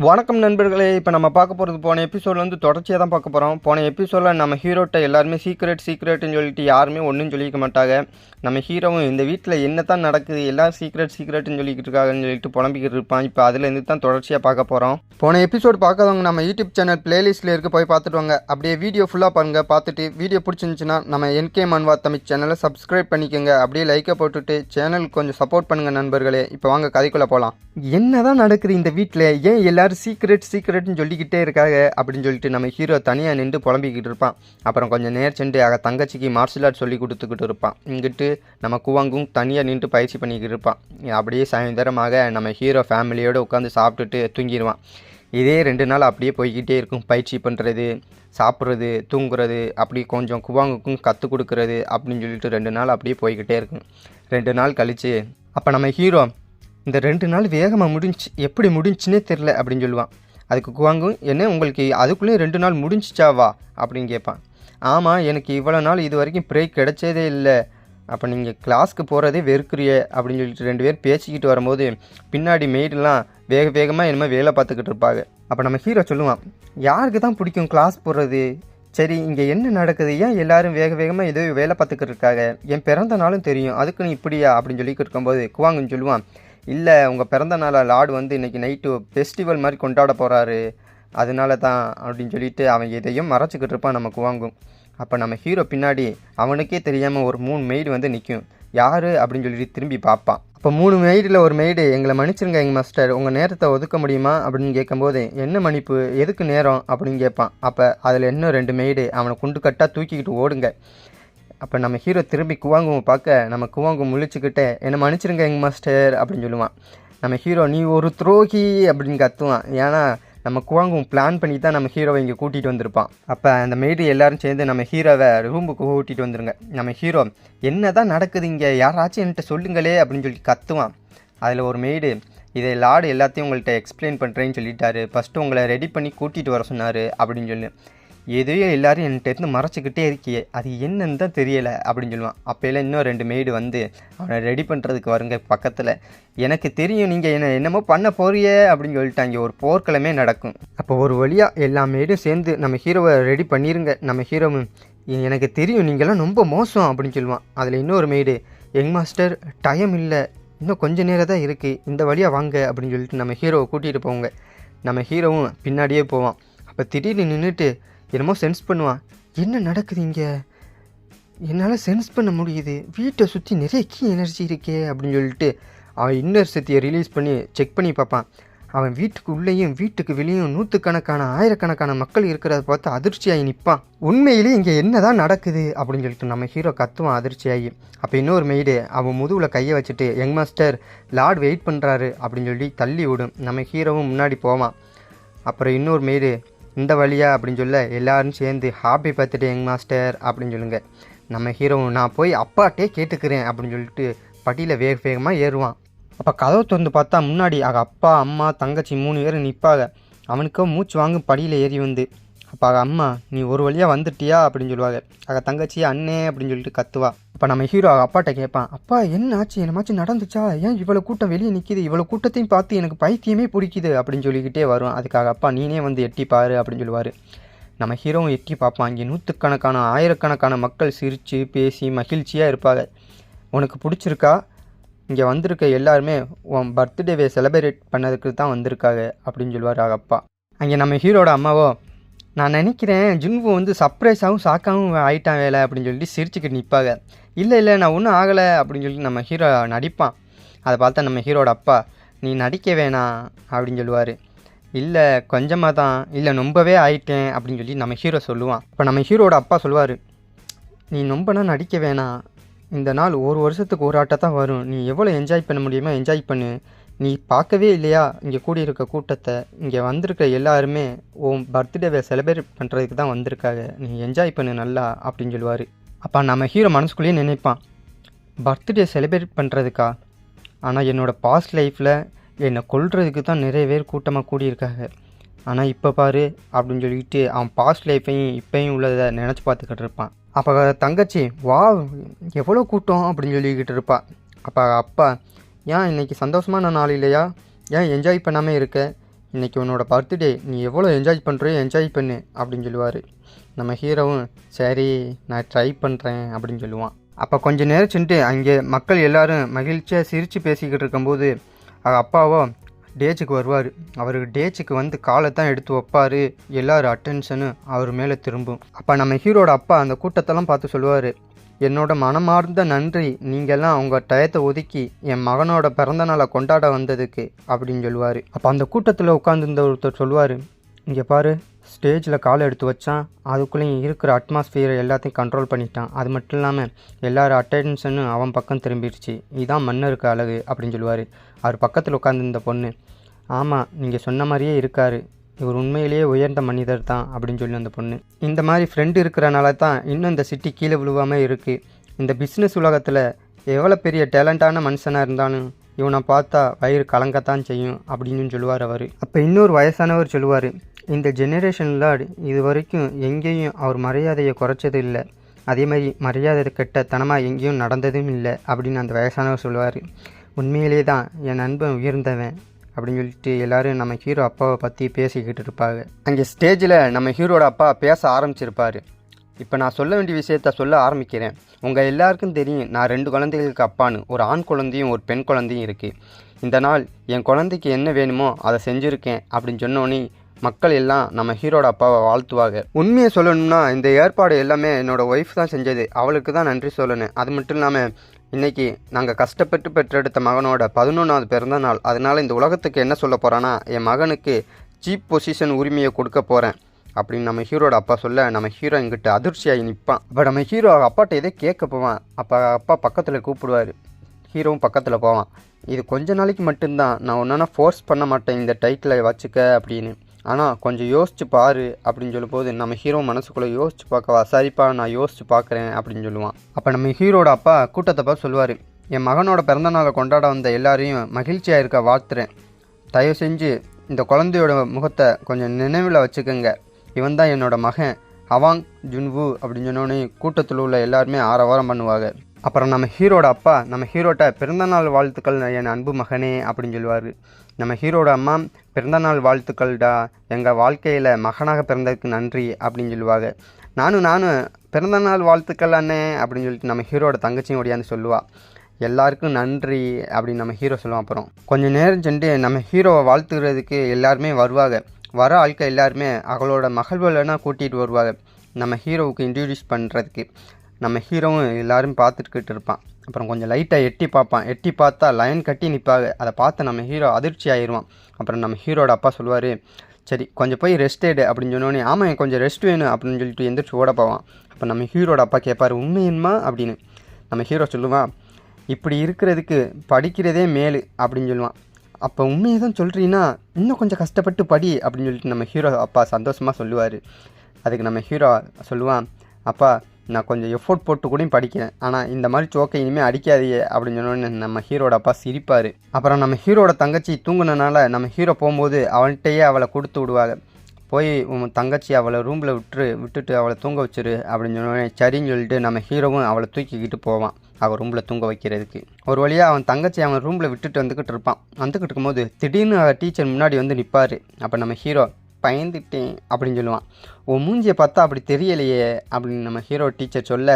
வணக்கம் நண்பர்களே. இப்போ நம்ம பார்க்க போகிறது போன எபிசோடில் வந்து தொடர்ச்சியாக தான் பார்க்க போகிறோம். போன எபிசோடில் நம்ம ஹீரோட்ட எல்லாருமே சீக்ரெட்னு சொல்லிட்டு யாருமே ஒன்றும் சொல்லிக்க மாட்டாங்க. நம்ம ஹீரோவும் இந்த வீட்டில் என்ன தான் நடக்குது, எல்லாம் சீக்ரெட்னு சொல்லிக்கிட்டு இருக்காங்கன்னு சொல்லிட்டு புலம்பிக்கிட்டு இருப்பான். இப்போ அதுலேருந்து தான் தொடர்ச்சியாக பார்க்க போகிறோம். போன எபிசோடு பார்க்காதவங்க நம்ம யூடியூப் சேனல் பிளேலிஸ்ட்டில் இருக்க போய் பார்த்துட்டு வாங்க. அப்படியே வீடியோ ஃபுல்லாக பாருங்கள். பார்த்துட்டு வீடியோ பிடிச்சிருந்துச்சுன்னா நம்ம என்கே மன்வா தமிழ் சேனலை சப்ஸ்கிரைப் பண்ணிக்கோங்க. அப்படியே லைக்கை போட்டுட்டு சேனலுக்கு கொஞ்சம் சப்போர்ட் பண்ணுங்கள் நண்பர்களே. இப்போ வாங்க கதைக்குள்ளே போகலாம். என்ன தான் நடக்குது இந்த வீட்டில், ஏன் எல்லாரும் சீக்ரெட்னு சொல்லிக்கிட்டே இருக்காங்க அப்படின்னு சொல்லிட்டு நம்ம ஹீரோ தனியாக நின்று புலம்பிக்கிட்டு இருப்பான். அப்புறம் கொஞ்சம் நேரம் சென்று தங்கச்சிக்கு மார்ஷல் ஆர்ட் சொல்லி கொடுத்துக்கிட்டு இருப்பான். இங்கிட்டு நம்ம குவாங்கும் தனியாக நின்று பயிற்சி பண்ணிக்கிட்டு இருப்பான். அப்படியே சாயந்தரமாக நம்ம ஹீரோ ஃபேமிலியோடு உட்காந்து சாப்பிட்டுட்டு தூங்கிடுவான். இதே 2 நாள் அப்படியே போய்கிட்டே இருக்கும். பயிற்சி பண்ணுறது, சாப்பிட்றது, தூங்குறது, அப்படி கொஞ்சம் குவாங்குக்கும் கற்றுக் கொடுக்குறது அப்படின்னு சொல்லிட்டு 2 நாள் அப்படியே போய்கிட்டே இருக்கும். 2 நாள் கழித்து அப்போ நம்ம ஹீரோ இந்த 2 நாள் வேகமாக முடிஞ்சு, எப்படி முடிஞ்சுன்னே தெரில அப்படின்னு சொல்லுவான். அதுக்கு குவாங்கும், என்ன உங்களுக்கு அதுக்குள்ளேயும் 2 நாள் முடிஞ்சிச்சாவா அப்படின்னு கேட்பான். ஆமாம், எனக்கு இவ்வளோ நாள் இது வரைக்கும் பிரேக் கிடைச்சதே இல்லை. அப்போ நீங்கள் கிளாஸ்க்கு போகிறதே வெறுக்கிறியே அப்படின்னு சொல்லிட்டு 2 பேர் பேசிக்கிட்டு வரும்போது பின்னாடி மெய்டெலாம் வேகமாக என்னமோ வேலை பார்த்துக்கிட்டு இருப்பாங்க. அப்போ நம்ம ஹீரோ சொல்லுவான், யாருக்கு தான் பிடிக்கும் கிளாஸ் போடுறது? சரி, இங்கே என்ன நடக்குது, ஏன் எல்லோரும் வேகமாக ஏதோ வேலை பார்த்துக்கிட்டு இருக்காங்க? என் பிறந்த நாளும் தெரியும், அதுக்கு நீ இப்படியா அப்படின்னு சொல்லிக்கிட்டு இருக்கும்போது குவாங்குன்னு சொல்லுவான், இல்லை உங்கள் பிறந்த நாளை லார்டு வந்து இன்றைக்கி நைட்டு ஃபெஸ்டிவல் மாதிரி கொண்டாட போகிறாரு, அதனால தான் அப்படின்னு சொல்லிட்டு அவன் எதையும் மறைச்சிக்கிட்டு இருப்பான் நம்ம குவாங்கும். அப்போ நம்ம ஹீரோ பின்னாடி அவனுக்கே தெரியாமல் ஒரு 3 மெய்டு வந்து நிற்கும். யார் அப்படின்னு சொல்லிட்டு திரும்பி பார்ப்பான். அப்போ 3 மெய்டில் ஒரு மெய்டு, எங்களை மன்னிச்சிருங்க எங்கள் மாஸ்டர், உங்கள் நேரத்தை ஒதுக்க முடியுமா அப்படின்னு கேட்கும்போது, என்ன மன்னிப்பு, எதுக்கு நேரம் அப்படின்னு கேட்பான். அப்போ அதில் இன்னும் 2 மெய்டு அவனை குண்டு கட்டாக தூக்கிக்கிட்டு ஓடுங்க. அப்போ நம்ம ஹீரோ திரும்பி குவாங்குவை பார்க்க நம்ம குவாங்கு முழிச்சுக்கிட்டே, என்னை மன்னிச்சிருங்க எங்கள் மாஸ்டர் அப்படின்னு சொல்லுவான். நம்ம ஹீரோ, நீ ஒரு துரோகி அப்படின்னு கத்துவான். ஏன்னா நம்ம குவாங்கும் பிளான் பண்ணி தான் நம்ம ஹீரோவை இங்கே கூட்டிகிட்டு வந்திருப்பான். அப்போ அந்த மெய்டு எல்லோரும் சேர்ந்து நம்ம ஹீரோவை ரூமுக்கு கூட்டிகிட்டு வந்துருங்க. நம்ம ஹீரோ, என்ன தான் நடக்குது இங்கே, யாராச்சும் என்கிட்ட சொல்லுங்களே அப்படின்னு சொல்லி கத்துவான். அதில் ஒரு மெய்டு, இதை லார்டு எல்லாத்தையும் உங்கள்கிட்ட எக்ஸ்பிளைன் பண்ணுறேன்னு சொல்லிட்டாரு, ஃபஸ்ட்டு உங்களை ரெடி பண்ணி கூட்டிகிட்டு வர சொன்னார் அப்படின்னு சொல்லி, எதையோ எல்லோரும் என்கிட்ட மறைச்சிக்கிட்டே இருக்கியே, அது என்னன்னு தான் தெரியலை அப்படின்னு சொல்லுவான். அப்போல்லாம் இன்னும் 2 மெய்டு வந்து அவனை ரெடி பண்ணுறதுக்கு வருங்க பக்கத்தில். எனக்கு தெரியும் நீங்கள் என்னமோ பண்ண போறியே அப்படின்னு சொல்லிட்டாங்க. ஒரு போர்க்களமே நடக்கும். அப்போ ஒரு வழியாக எல்லா மெய்டும் சேர்ந்து நம்ம ஹீரோவை ரெடி பண்ணிடுங்க. நம்ம ஹீரோவும், எனக்கு தெரியும் நீங்கள்லாம் ரொம்ப மோசம் அப்படின்னு சொல்லுவான். அதில் இன்னொரு மெய்டு, யங் மாஸ்டர் டைம் இல்லை, இன்னும் கொஞ்சம் நேரம் தான் இருக்குது, இந்த வழியாக வாங்க அப்படின்னு சொல்லிட்டு நம்ம ஹீரோவை கூட்டிகிட்டு போவாங்க. நம்ம ஹீரோவும் பின்னாடியே போவான். அப்போ திடீர்னு நின்றுட்டு என்னமோ சென்ஸ் பண்ணுவான். என்ன நடக்குது இங்கே, என்னால் சென்ஸ் பண்ண முடியுது, வீட்டை சுற்றி நிறைய கீ எனர்ஜி இருக்கே அப்படின்னு சொல்லிட்டு அவன் இன்னர் சக்தியை ரிலீஸ் பண்ணி செக் பண்ணி பார்ப்பான். அவன் வீட்டுக்கு உள்ளேயும் வீட்டுக்கு வெளியும் 100கணக்கான 1000கணக்கான மக்கள் இருக்கிறத பார்த்து அதிர்ச்சியாகி நிற்பான். உண்மையிலே இங்கே என்ன தான் நடக்குது அப்படின்னு சொல்லிட்டு நம்ம ஹீரோ கத்துவான் அதிர்ச்சியாகி. அப்போ இன்னொரு மெய்டு அவன் முதுகில் கையை வச்சுட்டு, யங் மாஸ்டர் லார்டு வெயிட் பண்ணுறாரு அப்படின்னு சொல்லி தள்ளி விடும். நம்ம ஹீரோவும் முன்னாடி போவான். அப்புறம் இன்னொரு மெய்டு, இந்த வழியா அப்படின்னு சொல்ல எல்லோரும் சேர்ந்து ஹாப்பி பர்த்டே யங் மாஸ்டர் அப்படின்னு சொல்லுங்க. நம்ம ஹீரோவும், நான் போய் அப்பாட்டே கேட்டுக்கிறேன் அப்படின்னு சொல்லிட்டு படியில் வேகமாக ஏறுவான். அப்போ கதவை திறந்து பார்த்தா முன்னாடி அப்பா, அம்மா, தங்கச்சி 3 பேரும் நிற்பாங்க. அவனுக்கோ மூச்சு வாங்கும் படியில் ஏறி வந்து. அப்போ அம்மா, நீ ஒரு வழியாக வந்துட்டியா அப்படின்னு சொல்லுவாங்க. தங்கச்சி, அண்ணே அப்படின்னு சொல்லிட்டு கத்துவா. அப்போ நம்ம ஹீரோ அப்பாட்ட கேட்பான், அப்பா என்ன ஆச்சு, என்னமாச்சும் நடந்துச்சா, ஏன் இவ்வளோ கூட்டம் வெளியே நிற்கிது, இவ்வளோ கூட்டத்தையும் பார்த்து எனக்கு பைத்தியமே பிடிக்குது அப்படின்னு சொல்லிக்கிட்டே வரும். அதுக்காக அப்பா, நீனே வந்து எட்டி பாரு அப்படின்னு சொல்லுவார். நம்ம ஹீரோவும் எட்டி பார்ப்பான். இங்கே 100கணக்கான 1000கணக்கான மக்கள் சிரித்து பேசி மகிழ்ச்சியாக இருப்பாங்க. உனக்கு பிடிச்சிருக்கா, இங்கே வந்திருக்க எல்லாருமே உன் பர்த்டேவை செலிப்ரேட் பண்ணதுக்கு தான் வந்திருக்காங்க அப்படின்னு சொல்லுவார் அப்பா. அங்கே நம்ம ஹீரோட அம்மாவோ, நான் நினைக்கிறேன் ஜுன்வு வந்து சர்ப்ரைஸாகவும் ஷாக்காகவும் ஆகிட்டான் வேலை அப்படின்னு சொல்லிட்டு சிரிச்சுக்கிட்டு நிற்பாங்க. இல்லை நான் ஒன்றும் ஆகலை அப்படின்னு சொல்லிட்டு நம்ம ஹீரோ நடிப்பான். அதை பார்த்தா நம்ம ஹீரோட அப்பா, நீ நடிக்க வேணாம் அப்படின்னு சொல்லுவார். இல்லை கொஞ்சமாக தான், இல்லை ரொம்பவே ஆயிட்டேன் அப்படின்னு சொல்லி நம்ம ஹீரோ சொல்லுவான். இப்போ நம்ம ஹீரோட அப்பா சொல்லுவார், நீ ரொம்பனா நடிக்க வேணாம், இந்த நாள் 1 வருஷத்துக்கு ஒரு ஆட்டை தான் வரும், நீ எவ்வளோ என்ஜாய் பண்ண முடியுமோ என்ஜாய் பண்ணு, நீ பார்க்கவே இல்லையா இங்கே கூடியிருக்க கூட்டத்தை, இங்கே வந்திருக்க எல்லாருமே உன் பர்த்டேவை செலிப்ரேட் பண்ணுறதுக்கு தான் வந்திருக்காங்க, நீ என்ஜாய் பண்ணு நல்லா அப்படின்னு சொல்லுவார். அப்போ நம்ம ஹீரோ மனசுக்குள்ளேயே நினைப்பான், பர்த்டே செலிப்ரேட் பண்ணுறதுக்கா, ஆனால் என்னோடய பாஸ்ட் லைஃப்பில் என்னை கொல்றதுக்கு தான் நிறைய பேர் கூட்டமாக கூடியிருக்காங்க, ஆனால் இப்போ பாரு அப்படின்னு சொல்லிட்டு அவன் பாஸ்ட் லைஃப்பையும் இப்போயும் உள்ளதை நினச்சி பார்த்துக்கிட்டு இருப்பான். அப்போ தங்கச்சி, வா எவ்வளோ கூட்டம் அப்படின்னு சொல்லிக்கிட்டு இருப்பாள். அப்போ அப்பா, ஏன் இன்றைக்கி சந்தோஷமான நாள் இல்லையா, ஏன் என்ஜாய் பண்ணாமல் இருக்க, இன்றைக்கி உன்னோட பர்த்டே, நீ எவ்வளோ என்ஜாய் பண்ணுறியோ என்ஜாய் பண்ணு அப்படின்னு சொல்லுவார். நம்ம ஹீரோவும் சரி நான் ட்ரை பண்ணுறேன் அப்படின்னு சொல்லுவான். அப்போ கொஞ்சம் நேரம் சென்று அங்கே மக்கள் எல்லோரும் மகிழ்ச்சியாக சிரித்து பேசிக்கிட்டு இருக்கும்போது அப்பாவோ டேஜுக்கு வருவார். அவர் டேஜுக்கு வந்து காலை தான் எடுத்து வைப்பார். எல்லோரும் அட்டென்ஷனு அவர் மேலே திரும்பும். அப்போ நம்ம ஹீரோட அப்பா அந்த கூட்டத்தெல்லாம் பார்த்து சொல்லுவார், என்னோட மனமார்ந்த நன்றி, நீங்கள்லாம் உங்கள் டயத்தை ஒதுக்கி என் மகனோட பிறந்தநாளை கொண்டாட வந்ததுக்கு அப்படின்னு சொல்லுவார். அப்போ அந்த கூட்டத்தில் உட்காந்துருந்த ஒருத்தர் சொல்லுவார், இங்கே பாரு, ஸ்டேஜில் காலை எடுத்து வச்சான், அதுக்குள்ளேயும் இருக்கிற அட்மாஸ்ஃபியரை எல்லாத்தையும் கண்ட்ரோல் பண்ணிட்டான். அது மட்டும் இல்லாமல் எல்லாரும் அட்டென்ஷனு அவன் பக்கம் திரும்பிடுச்சு. இதுதான் மன்னருக்கு அழகு அப்படின்னு சொல்லுவார். அவர் பக்கத்தில் உட்காந்துருந்த பொண்ணு, ஆமாம் நீங்கள் சொன்ன மாதிரியே இருக்கார், இவர் உண்மையிலேயே உயர்ந்த மனிதர் தான் அப்படின்னு சொல்லி அந்த பொண்ணு. இந்த மாதிரி ஃப்ரெண்டு இருக்கிறனால தான் இன்னும் இந்த சிட்டி கீழே விழுவாமல் இருக்குது. இந்த பிஸ்னஸ் உலகத்தில் எவ்வளோ பெரிய டேலண்டான மனுஷனாக இருந்தாலும் இவனை பார்த்தா வயிறு கலங்கத்தான் செய்யும் அப்படின்னு சொல்லுவார் அவர். அப்போ இன்னொரு வயசானவர் சொல்லுவார், இந்த ஜெனரேஷனில் இது வரைக்கும் எங்கேயும் அவர் மரியாதையை குறைச்சது இல்லை, அதே மாதிரி மரியாதை கெட்டத்தனமாக எங்கேயும் நடந்ததும் இல்லை அப்படின்னு அந்த வயசானவர் சொல்லுவார். உண்மையிலே தான் என் நண்பன் உயர்ந்தவன் அப்படின்னு சொல்லிட்டு எல்லோரும் நம்ம ஹீரோ அப்பாவை பற்றி பேசிக்கிட்டு இருப்பாங்க. அங்கே ஸ்டேஜில் நம்ம ஹீரோட அப்பா பேச ஆரம்பிச்சிருப்பார். இப்போ நான் சொல்ல வேண்டிய விஷயத்த சொல்ல ஆரம்பிக்கிறேன். உங்கள் எல்லாருக்கும் தெரியும், நான் 2 குழந்தைகளுக்கு அப்பான்னு. ஒரு ஆண் குழந்தையும் ஒரு பெண் குழந்தையும் இருக்குது. இந்த நாள் என் குழந்தைக்கு என்ன வேணுமோ அதை செஞ்சுருக்கேன் அப்படின்னு சொன்னோன்னே மக்கள் எல்லாம் நம்ம ஹீரோட அப்பாவை வாழ்த்துவாங்க. உண்மையை சொல்லணும்னா இந்த ஏற்பாடு எல்லாமே என்னோடய ஒய்ஃப் தான் செஞ்சது, அவளுக்கு தான் நன்றி சொல்லணும். அது மட்டும் இல்லாமல் இன்றைக்கி நாங்கள் கஷ்டப்பட்டு பெற்றெடுத்த மகனோட 11வது பிறந்த நாள். அதனால் இந்த உலகத்துக்கு என்ன சொல்ல போகிறான்னா, என் மகனுக்கு சீப் பொசிஷன் உரிமையை கொடுக்க போகிறேன் அப்படின்னு நம்ம ஹீரோட அப்பா சொல்ல நம்ம ஹீரோ எங்கிட்ட அதிர்ச்சியாகி நிற்பான். அப்போ நம்ம ஹீரோ அப்பாட்ட எதே கேட்க போவான். அப்போ அப்பா பக்கத்தில் கூப்பிடுவார், ஹீரோவும் பக்கத்தில் போவான். இது கொஞ்ச நாளைக்கு மட்டும்தான், நான் ஒன்றா ஃபோர்ஸ் பண்ண மாட்டேன் இந்த டைட்டிலை வச்சுக்க அப்படின்னு, ஆனால் கொஞ்சம் யோசிச்சு பாரு அப்படின்னு சொல்லும்போது நம்ம ஹீரோ மனசுக்குள்ளே யோசிச்சு பார்க்கவா, சரிப்பா நான் யோசிச்சு பார்க்குறேன் அப்படின்னு சொல்லுவான். அப்போ நம்ம ஹீரோட அப்பா கூட்டத்தை பார்த்து சொல்லுவார், என் மகனோட பிறந்தநாளை கொண்டாட வந்த எல்லாரையும் மகிழ்ச்சியாக இருக்க வாழ்த்துறேன். தயவு செஞ்சு இந்த குழந்தையோட முகத்தை கொஞ்சம் நினைவில் வச்சுக்கோங்க, இவன் தான் என்னோட மகன் ஹவாங் ஜுன்வு அப்படின்னு சொன்னோடனே கூட்டத்தில் உள்ள எல்லாருமே ஆரவாரம் பண்ணுவாங்க. அப்புறம் நம்ம ஹீரோட அப்பா நம்ம ஹீரோட்ட பிறந்தநாள் வாழ்த்துக்கள் என் அன்பு மகனே அப்படின்னு சொல்லுவார். நம்ம ஹீரோட அம்மா பிறந்தநாள் வாழ்த்துக்கள்டா, எங்கள் வாழ்க்கையில் மகனாக பிறந்ததுக்கு நன்றி அப்படின்னு சொல்லுவாங்க. நானும் பிறந்தநாள் வாழ்த்துக்கள் அண்ணே அப்படின்னு சொல்லிட்டு நம்ம ஹீரோட தங்கச்சியும் ஓடியாந்து சொல்லுவாள். எல்லாருக்கும் நன்றி அப்படின்னு நம்ம ஹீரோ சொல்லுவான். அப்புறம் கொஞ்சம் நேரம் சென்று நம்ம ஹீரோவை வாழ்த்துக்கிறதுக்கு எல்லாருமே வருவாங்க. வர ஆட்கள் எல்லாருமே அவளோட மகள்களெல்லாம் கூட்டிகிட்டு வருவாங்க நம்ம ஹீரோவுக்கு இன்ட்ரடியூஸ் பண்ணுறதுக்கு. நம்ம ஹீரோவும் எல்லோரும் பார்த்துட்டுக்கிட்டு இருப்பான். அப்புறம் கொஞ்சம் லைட்டாக எட்டி பார்ப்பான். எட்டி பார்த்தா லைன் கட்டி நிற்பாங்க. அதை பார்த்து நம்ம ஹீரோ அதிர்ச்சி ஆயிடுவான். அப்புறம் நம்ம ஹீரோட அப்பா சொல்லுவார், சரி கொஞ்சம் போய் ரெஸ்ட் எடு அப்படின்னு சொன்னோடனே, ஆமாம் எனக்கு கொஞ்சம் ரெஸ்ட் வேணும் அப்படின்னு சொல்லிட்டு எந்திரிச்சு ஓட போவான். அப்போ நம்ம ஹீரோட அப்பா கேட்பார், உண்மையுமா அப்படின்னு. நம்ம ஹீரோ சொல்லுவான், இப்படி இருக்கிறதுக்கு படிக்கிறதே மேலு அப்படின்னு சொல்லுவான். அப்போ உண்மையை தான் சொல்கிறீன்னா இன்னும் கொஞ்சம் கஷ்டப்பட்டு படி அப்படின்னு சொல்லிட்டு நம்ம ஹீரோ அப்பா சந்தோஷமாக சொல்லுவார். அதுக்கு நம்ம ஹீரோ சொல்லுவான், அப்பா நான் கொஞ்சம் எஃபோர்ட் போட்டு கூட படிக்கிறேன், ஆனால் இந்த மாதிரி சோக்கை இனிமேல் அடிக்காதீங்க அப்படின்னு சொன்னோன்னு நம்ம ஹீரோட அப்பா சிரிப்பார். அப்புறம் நம்ம ஹீரோட தங்கச்சி தூங்குனனால நம்ம ஹீரோ போகும்போது அவன்கிட்டயே அவளை கொடுத்து விடுவாங்க. போய் உன் தங்கச்சி அவளை ரூமில் விட்டுட்டு அவளை தூங்க வச்சிரு அப்படின்னு சொன்னோடனே சரின்னு சொல்லிட்டு நம்ம ஹீரோவும் அவளை தூக்கிக்கிட்டு போவான் அவன் ரூமில் தூங்க வைக்கிறதுக்கு. ஒரு வழியாக அவன் தங்கச்சி அவன் ரூமில் விட்டுட்டு வந்துக்கிட்டு இருக்கும்போது திடீர்னு டீச்சர் முன்னாடி வந்து நிற்பார். அப்போ நம்ம ஹீரோ பயந்துட்டேன் அப்படின்னு சொல்லுவான். உன் மூஞ்சியை பார்த்தா அப்படி தெரியலையே அப்படின்னு நம்ம ஹீரோ டீச்சர் சொல்ல,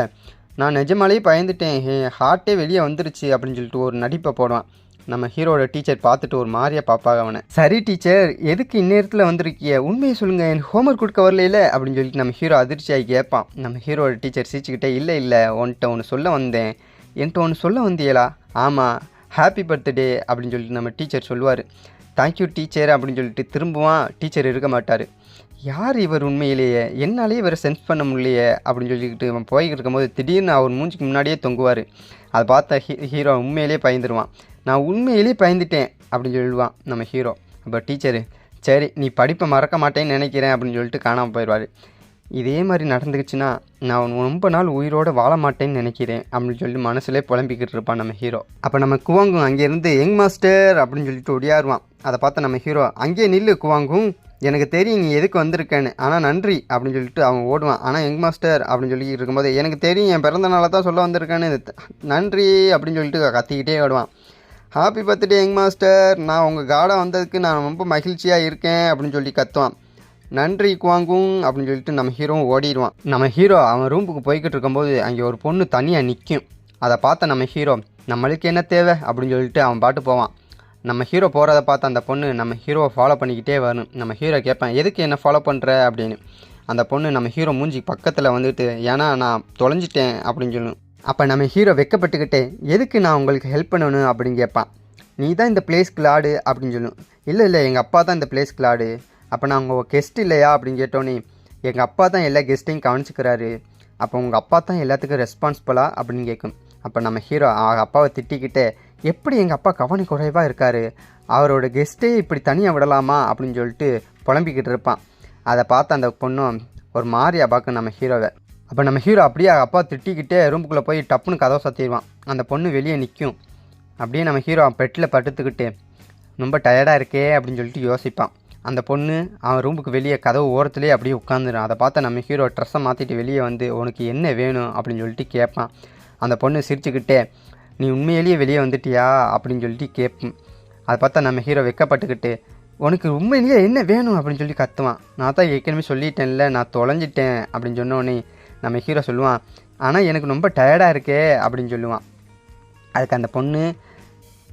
நான் நிஜமாலேயே பயந்துட்டேன், ஹார்ட்டே வெளியே வந்துருச்சு அப்படின்னு சொல்லிட்டு ஒரு நடிப்பை போடுவான். நம்ம ஹீரோட டீச்சர் பார்த்துட்டு ஒரு மாதிரியா பார்ப்பாங்க அவனை. சரி டீச்சர், எதுக்கு இந்நேரத்தில் வந்திருக்கிய, உண்மையை சொல்லுங்கள், எனக்கு ஹோம்ஒர்க் கொடுக்க வரல அப்படின்னு சொல்லிட்டு நம்ம ஹீரோ அதிர்ச்சியாகி கேட்பான். நம்ம ஹீரோட டீச்சர் சிரிச்சுக்கிட்டே, இல்லை உன்கிட்ட ஒன்று சொல்ல வந்தேன். என்கிட்ட ஒன்று சொல்ல வந்தியலா? ஆமாம், ஹாப்பி பர்த்டே அப்படின்னு சொல்லிட்டு நம்ம டீச்சர் சொல்லுவார். தேங்க்யூ டீச்சர் அப்படின்னு சொல்லிட்டு திரும்புவான். டீச்சர் இருக்க மாட்டார். யார் இவர், உண்மையிலேயே என்னாலேயே இவரை சென்ஸ் பண்ண முடியலையே அப்படின்னு சொல்லிக்கிட்டு அவன் போய்கிட்டு இருக்கும்போது திடீர்னு அவர் மூஞ்சிக்கு முன்னாடியே தொங்குவார். அதை பார்த்த ஹீரோ உண்மையிலேயே பயந்துருவான். நான் உண்மையிலேயே பயந்துட்டேன் அப்படின்னு சொல்லுவான் நம்ம ஹீரோ. அப்போ டீச்சரு, சரி நீ படிப்பை மறக்க மாட்டேன்னு நினைக்கிறேன் அப்படின்னு சொல்லிட்டு காணாமல் போயிடுவார். இதே மாதிரி நடந்துக்குச்சுன்னா நான் ரொம்ப நாள் உயிரோடு வாழ மாட்டேன்னு நினைக்கிறேன் அப்படின்னு சொல்லிட்டு மனசுலேயே புலம்பிக்கிட்டு இருப்பான் நம்ம ஹீரோ. அப்போ நம்ம குவாங்கும் அங்கேருந்து யங் மாஸ்டர் அப்படின்னு சொல்லிட்டு ஒடியாருவான். அதை பார்த்த நம்ம ஹீரோ, அங்கேயே நில்லு குவாங்கும், எனக்கு தெரியும் நீ எதுக்கு வந்திருக்கேன்னு, ஆனால் நன்றி அப்படின்னு சொல்லிட்டு அவன் ஓடுவான். ஆனால் யங் மாஸ்டர் அப்படின்னு சொல்லி இருக்கும்போது, எனக்கு தெரியும் என் பிறந்த நாளை தான் சொல்ல வந்திருக்கேன்னு, நன்றி அப்படின்னு சொல்லிட்டு கத்திக்கிட்டே ஓடுவான். ஹாப்பி பர்த்டே யங் மாஸ்டர், நான் உங்கள் கார்டாக வந்ததுக்கு நான் ரொம்ப மகிழ்ச்சியாக இருக்கேன் அப்படின்னு சொல்லி கத்துவான். நன்றி குவாங்கும் அப்படின்னு சொல்லிட்டு நம்ம ஹீரோவும் ஓடிடுவான். நம்ம ஹீரோ அவன் ரூமுக்கு போய்கிட்டு இருக்கும்போது அங்கே ஒரு பொண்ணு தனியாக நிற்கும். அதை பார்த்த நம்ம ஹீரோ நம்மளுக்கு என்ன தேவை அப்படின்னு சொல்லிட்டு அவன் பாட்டு போவான். நம்ம ஹீரோ போகிறத பார்த்து அந்த பொண்ணு நம்ம ஹீரோவை ஃபாலோ பண்ணிக்கிட்டே வரும். நம்ம ஹீரோ கேட்பேன், எதுக்கு என்ன ஃபாலோ பண்ணுற அப்படின்னு. அந்த பொண்ணு நம்ம ஹீரோ மூஞ்சி பக்கத்தில் வந்துட்டு, ஏன்னா நான் தொலைஞ்சிட்டேன் அப்படின்னு சொல்லணும். அப்போ நம்ம ஹீரோ வெக்கப்பட்டுக்கிட்டே, எதுக்கு நான் உங்களுக்கு ஹெல்ப் பண்ணணும் அப்படின்னு கேட்பான். நீ தான் இந்த பிளேஸ்க்கு லாடு அப்படின்னு சொல்லணும். இல்லை எங்கள் அப்பா தான் இந்த பிளேஸ்க்கு லாடு. அப்போ நான் உங்கள் கெஸ்ட் இல்லையா அப்படின்னு கேட்டோன்னே, எங்கள் அப்பா தான் எல்லா கெஸ்ட்டையும் கவனிச்சிக்கிறாரு, அப்போ உங்கள் அப்பா தான் எல்லாத்துக்கும் ரெஸ்பான்சிபிளா அப்படின்னு கேட்கும். அப்போ நம்ம ஹீரோ அப்பாவை திட்டிக்கிட்டே, எப்படி எங்கள் அப்பா கவனி குறைவாக இருக்கார், அவரோட கெஸ்ட்டே இப்படி தனியாக விடலாமா அப்படின்னு சொல்லிட்டு புலம்பிக்கிட்டு இருப்பான். அதை பார்த்து அந்த பொண்ணும் ஒரு மாதிரியா பார்க்கும் நம்ம ஹீரோவை. அப்போ நம்ம ஹீரோ அப்படியே அப்பா திட்டிக்கிட்டே ரூமுக்குள்ளே போய் டப்புன்னு கதவை சாத்திடுவான். அந்த பொண்ணு வெளியே நிற்கும். அப்படியே நம்ம ஹீரோ பெட்டில் படுத்துக்கிட்டு ரொம்ப டயர்டாக இருக்கே அப்படின்னு சொல்லிட்டு யோசிப்பான். அந்த பொண்ணு அவன் ரூமுக்கு வெளியே கதவு ஓரத்துலேயே அப்படியே உட்காந்துடும். அதை பார்த்து நம்ம ஹீரோ ட்ரெஸ்ஸை மாற்றிட்டு வெளியே வந்து, உனக்கு என்ன வேணும் அப்படின்னு சொல்லிட்டு கேட்பான். அந்த பொண்ணு சிரிச்சுக்கிட்டே, நீ உண்மையிலேயே வெளியே வந்துட்டியா அப்படின்னு சொல்லிட்டு கேட்போம். அதை பார்த்தா நம்ம ஹீரோ வெக்கப்பட்டுக்கிட்டு, உனக்கு உண்மையிலேயே என்ன வேணும் அப்படின்னு சொல்லி கத்துவான். நான் தான் ஏற்கனவே சொல்லிட்டேன்ல, நான் தொலைஞ்சிட்டேன் அப்படின்னு சொன்னோடனே நம்ம ஹீரோ சொல்லுவான், ஆனால் எனக்கு ரொம்ப டயர்டாக இருக்கே அப்படின்னு சொல்லுவான். அதுக்கு அந்த பொண்ணு,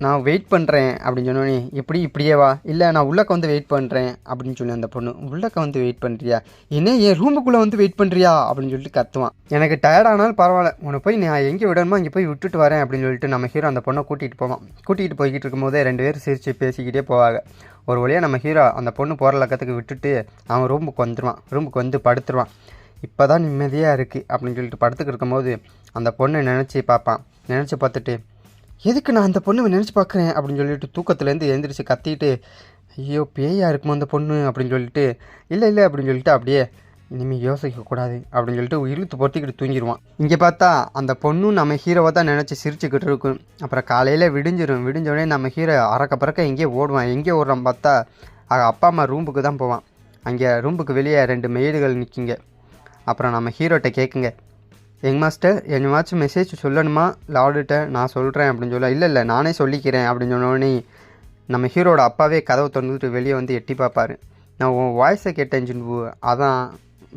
நான் வெயிட் பண்ணுறேன் அப்படின்னு சொன்னோன்னே, எப்படி இப்படியே வா, இல்லை நான் உள்ளக்க வந்து வெயிட் பண்ணுறேன் அப்படின்னு சொல்லி அந்த பொண்ணு, உள்ளக்க வந்து வெயிட் பண்ணுறியா, என்ன என் ரூமுக்குள்ளே வந்து வெயிட் பண்ணுறியா அப்படின்னு சொல்லிட்டு கத்துவான். எனக்கு டயர்டானாலும் பரவாயில்ல, உன்னை போய் நான் எங்கே விடணுமோ அங்கே போய் விட்டுட்டு வரேன் அப்படின்னு சொல்லிட்டு நம்ம ஹீரோ அந்த பொண்ணை கூட்டிகிட்டு போவான். கூட்டிகிட்டு போய்கிட்டு இருக்கும்போதே 2 பேரும் சிரித்து பேசிக்கிட்டே போவாங்க. ஒரு வழியாக நம்ம ஹீரோ அந்த பொண்ணு போகிற லக்கத்துக்கு விட்டுட்டு அவன் ரூமுக்கு வந்துடுவான். ரூமுக்கு வந்து படுத்துருவான். இப்போ தான் நிம்மதியாக இருக்குது அப்படின்னு சொல்லிட்டு படுத்துக்கிட்டு இருக்கும்போது அந்த பொண்ணை நினச்சி பார்ப்பான். நினச்சி பார்த்துட்டு, எதுக்கு நான் அந்த பொண்ணை நினச்சி பார்க்குறேன் அப்படின்னு சொல்லிட்டு தூக்கத்துலேருந்து எழுந்திரிச்சு கத்திட்டு, ஐயோ பேயாக இருக்குமோ அந்த பொண்ணு அப்படின்னு சொல்லிட்டு, இல்லை அப்படின்னு சொல்லிட்டு அப்படியே இனிமேல் யோசிக்கக்கூடாது அப்படின்னு சொல்லிட்டு இழுத்து பொறுத்திக்கிட்டு தூங்கிடுவான். இங்கே பார்த்தா அந்த பொண்ணும் நம்ம ஹீரோவை தான் நினச்சி சிரிச்சுக்கிட்டு இருக்கும். அப்புறம் காலையில் விடிஞ்சோடனே நம்ம ஹீரோ அறக்க பறக்க எங்கேயே ஓடுவான். எங்கே ஓடுறான் பார்த்தா அப்பா அம்மா ரூமுக்கு தான் போவான். அங்கே ரூமுக்கு வெளியே 2 மெய்டுகள் நிற்கிங்க. அப்புறம் நம்ம ஹீரோட்ட கேட்குங்க, யங் மாஸ்டர் என்னமாச்சும் மெசேஜ் சொல்லணுமா லார்டுகிட்ட, நான் சொல்கிறேன் அப்படின்னு சொல்ல, இல்லை நானே சொல்லிக்கிறேன் அப்படின்னு சொன்னோடனே நம்ம ஹீரோட அப்பாவே கதவை திறந்துட்டு வெளியே வந்து எட்டி பார்ப்பார். நான் உன் வாய்ஸை கேட்டேன் ஜின்பு, அதான்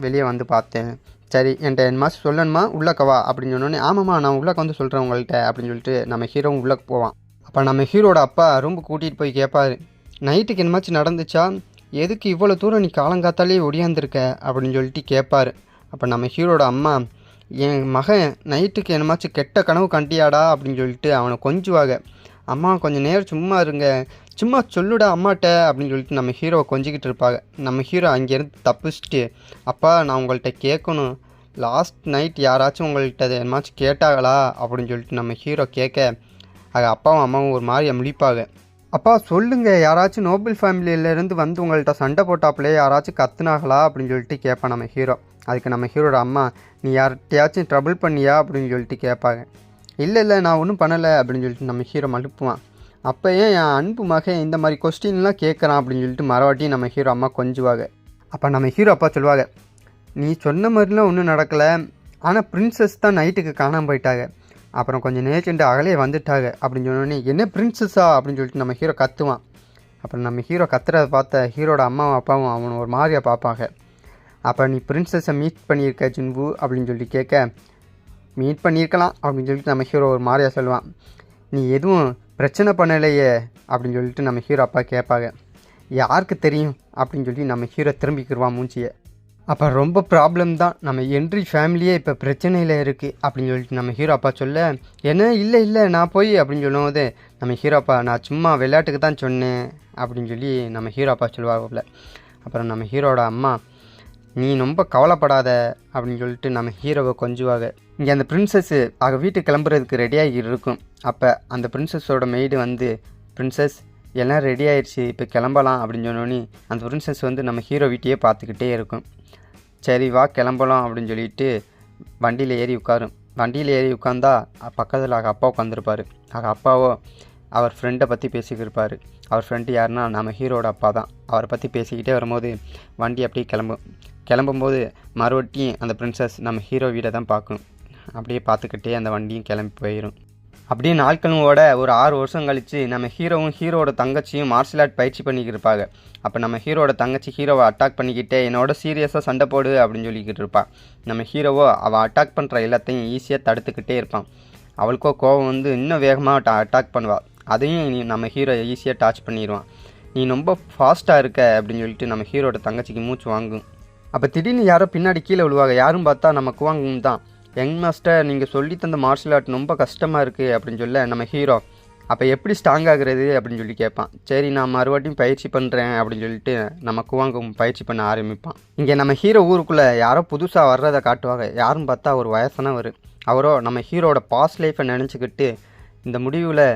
வெளியே வந்து பார்த்தேன். சரி என்கிட்ட என் மாஸ்டர் சொல்லணுமா, உள்ளக்கவா அப்படின்னு சொன்னோடனே, ஆமாம்மா நான் உள்ளக்க வந்து சொல்கிறேன் உங்கள்கிட்ட அப்படின்னு சொல்லிட்டு நம்ம ஹீரோவும் உள்ளக்கு போவான். அப்போ நம்ம ஹீரோட அப்பா ரொம்ப கூட்டிகிட்டு போய் கேட்பார், நைட்டுக்கு என்னமாச்சும் நடந்துச்சா, எதுக்கு இவ்வளோ தூரம் நீ காலங்காத்தாலே ஒடியாந்துருக்க அப்படின்னு சொல்லிட்டு கேட்பார். அப்போ நம்ம ஹீரோட அம்மா, என் மகன் நைட்டுக்கு என்னமாச்சும் கெட்ட கனவு கண்டியாடா அப்படின்னு சொல்லிட்டு அவனை கொஞ்சுவாங்க. அம்மா கொஞ்சம் நேரம் சும்மா இருங்க, சும்மா சொல்லுடா அம்மாட்ட அப்படின்னு சொல்லிட்டு நம்ம ஹீரோவை கொஞ்சிக்கிட்டு இருப்பாங்க. நம்ம ஹீரோ அங்கேருந்து தப்பிச்சுட்டு, அப்பா நான் உங்கள்கிட்ட கேட்கணும், லாஸ்ட் நைட் யாராச்சும் உங்கள்கிட்ட என்னமாச்சும் கேட்டாங்களா அப்படின்னு சொல்லிட்டு நம்ம ஹீரோ கேட்க, அது அப்பாவும் அம்மாவும் ஒரு மாதிரி முழிப்பாங்க. அப்பா சொல்லுங்கள், யாராச்சும் நோபல் ஃபேமிலியிலேருந்து வந்து உங்கள்கிட்ட சண்டை போட்டாப்புலே யாராச்சும் கத்துனாங்களா அப்படின்னு சொல்லிட்டு கேட்பான் நம்ம ஹீரோ. அதுக்கு நம்ம ஹீரோட அம்மா, நீ யார்கிட்டையாச்சும் ட்ரபிள் பண்ணியா அப்படின்னு சொல்லிட்டு கேட்பாங்க. இல்லை நான் ஒன்றும் பண்ணலை அப்படின்னு சொல்லிட்டு நம்ம ஹீரோ மழுப்புவான். அப்போ ஏன் என் அன்பு மகன் இந்த மாதிரி கொஸ்டின்லாம் கேட்குறான் அப்படின்னு சொல்லிட்டு மறுவாட்டியும் நம்ம ஹீரோ அம்மா கொஞ்சுவாங்க. அப்போ நம்ம ஹீரோ அப்பா சொல்லுவாங்க, நீ சொன்ன மாதிரிலாம் ஒன்றும் நடக்கலை, ஆனால் பிரின்சஸ் தான் நைட்டுக்கு காணாமல் போயிட்டாங்க, அப்புறம் கொஞ்சம் நேச்சுண்டு அகலே வந்துட்டாங்க அப்படின்னு சொன்னோடனே, என்ன பிரின்சஸா அப்படின்னு சொல்லிட்டு நம்ம ஹீரோ கத்துவான். அப்புறம் நம்ம ஹீரோ கத்துறதை பார்த்த ஹீரோட அம்மாவும் அப்பாவும் அவனை ஒரு மாதிரியாக பார்ப்பாங்க. அப்போ நீ பிரின்சஸை மீட் பண்ணியிருக்க ஜின்பு அப்படின்னு சொல்லி கேட்க, மீட் பண்ணியிருக்கலாம் அப்படின்னு சொல்லிட்டு நம்ம ஹீரோ ஒரு மாதிரியாக சொல்லுவான். நீ எதுவும் பிரச்சனை பண்ணலையே அப்படின்னு சொல்லிட்டு நம்ம ஹீரோ அப்பா கேட்பாங்க. யாருக்கு தெரியும் அப்படின்னு சொல்லி நம்ம ஹீரோ திரும்பிக்கிடுவான் மூஞ்சியை. அப்போ ரொம்ப ப்ராப்ளம் தான், நம்ம என்ட்ரி ஃபேமிலியே இப்போ பிரச்சனையில் இருக்குது அப்படின்னு சொல்லிட்டு நம்ம ஹீரோ அப்பா சொல்ல, என்ன இல்லை நான் போய் அப்படின்னு சொல்லும்போது நம்ம ஹீரோ அப்பா, நான் சும்மா விளையாட்டுக்கு தான் சொன்னேன் அப்படின்னு சொல்லி நம்ம ஹீரோ அப்பா சொல்லுவாங்கல்ல. அப்புறம் நம்ம ஹீரோட அம்மா, நீ ரொம்ப கவலைப்படாத அப்படின்னு சொல்லிட்டு நம்ம ஹீரோவை கொஞ்சுவாங்க. இங்கே அந்த பிரின்சஸ்ஸு வீட்டுக்கு கிளம்புறதுக்கு ரெடியாகி இருக்கும். அப்போ அந்த பிரின்சஸோட மெய்டு வந்து, பிரின்சஸ் எல்லாம் ரெடி ஆயிடுச்சு, இப்போ கிளம்பலாம் அப்படின்னு சொன்னோன்னே அந்த பிரின்சஸ் வந்து நம்ம ஹீரோ வீட்டையே பார்த்துக்கிட்டே இருக்கும். சரி வா கிளம்பலாம் அப்படின்னு சொல்லிட்டு வண்டியில் ஏறி உட்காரும். வண்டியில் ஏறி உட்காந்தா பக்கத்தில் அப்பா உட்காந்துருப்பார். அப்பாவோ அவர் ஃப்ரெண்டை பற்றி பேசிக்கிருப்பார். அவர் ஃப்ரெண்டு யாருன்னா நம்ம ஹீரோட அப்பா தான். அவரை பற்றி பேசிக்கிட்டே வரும்போது வண்டி அப்படியே கிளம்பும்போது மறுபடியும் அந்த பிரின்சஸ் நம்ம ஹீரோ வீடை தான் பார்க்கணும். அப்படியே பார்த்துக்கிட்டே அந்த வண்டியும் கிளம்பி போயிடும். அப்படியே நாட்களும் ஓட ஒரு 6 வருஷம் கழித்து நம்ம ஹீரோவும் ஹீரோட தங்கச்சியும் மார்ஷல் ஆர்ட் பயிற்சி பண்ணிக்கிட்டு இருப்பாங்க. அப்போ நம்ம ஹீரோட தங்கச்சி ஹீரோவை அட்டாக் பண்ணிக்கிட்டே என்னோட சீரியஸாக சண்டை போடு அப்படின்னு சொல்லிக்கிட்டு இருப்பாள். நம்ம ஹீரோவோ அவள் அட்டாக் பண்ணுற எல்லாத்தையும் ஈஸியாக தடுத்துக்கிட்டே இருப்பான். அவளுக்கோ கோவம் வந்து இன்னும் வேகமாக அட்டாக் பண்ணுவாள். அதையும் நம்ம ஹீரோ ஈஸியாக டாச் பண்ணிடுவான். நீ ரொம்ப ஃபாஸ்ட்டாக இருக்க அப்படின்னு சொல்லிட்டு நம்ம ஹீரோட தங்கச்சிக்கு மூச்சு வாங்கும். அப்போ திடீர்னு யாரோ பின்னாடி கீழே விழுவாங்க. யாரும் பார்த்தா நம்ம குவாங்கும் தான். யங் மாஸ்டர், நீங்கள் சொல்லி தந்த மார்ஷல் ஆர்ட் ரொம்ப கஷ்டமாக இருக்குது அப்படின்னு சொல்ல நம்ம ஹீரோ அப்போ எப்படி ஸ்ட்ராங் ஆகுறது அப்படின்னு சொல்லி கேட்பான். சரி, நான் மறுபடியும் பயிற்சி பண்ணுறேன் அப்படின்னு சொல்லிட்டு நம்ம குவாங்கும் பயிற்சி பண்ண ஆரம்பிப்பான். இங்கே நம்ம ஹீரோ ஊருக்குள்ளே யாரோ புதுசாக வர்றதை காட்டுவாங்க. யாரும் பார்த்தா ஒரு வயசானவர். அவரோ நம்ம ஹீரோட பாஸ்ட் லைஃப்பை நினச்சிக்கிட்டு, இந்த முடிவில்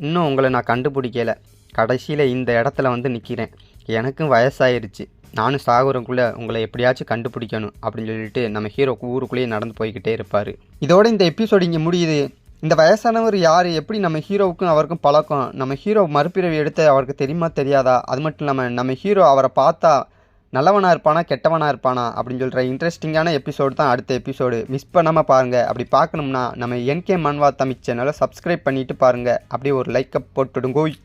இன்னும் உங்களை நான் கண்டுபிடிக்கலை, கடைசியில் இந்த இடத்துல வந்து நிற்கிறேன், எனக்கும் வயசாயிருச்சு, நானும் சாகுறக்குள்ளே உங்களை எப்படியாச்சும் கண்டுபிடிக்கணும் அப்படின்னு சொல்லிட்டு நம்ம ஹீரோ ஊருக்குள்ளேயே நடந்து போய்கிட்டே இருப்பார். இதோட இந்த எபிசோடு இங்கே முடியுது. இந்த வயசானவர் யார், எப்படி நம்ம ஹீரோவுக்கும் அவருக்கும் பழக்கம், நம்ம ஹீரோ மறுபிறவி எடுத்து அவருக்கு தெரியுமா தெரியாதா, அது மட்டும் இல்லாமல் நம்ம ஹீரோ அவரை பார்த்தா நல்லவனாக இருப்பானா கெட்டவனாக இருப்பானா அப்படின்னு சொல்கிற இன்ட்ரெஸ்டிங்கான எபிசோடு தான் அடுத்த எபிசோடு. மிஸ் பண்ணாமல் பாருங்கள். அப்படி பார்க்கணும்னா நம்ம என்கே மன்வா தமிழ் சேனலை சப்ஸ்கிரைப் பண்ணிவிட்டு பாருங்கள். அப்படியே ஒரு லைக்கை போட்டுடுங்கோய்.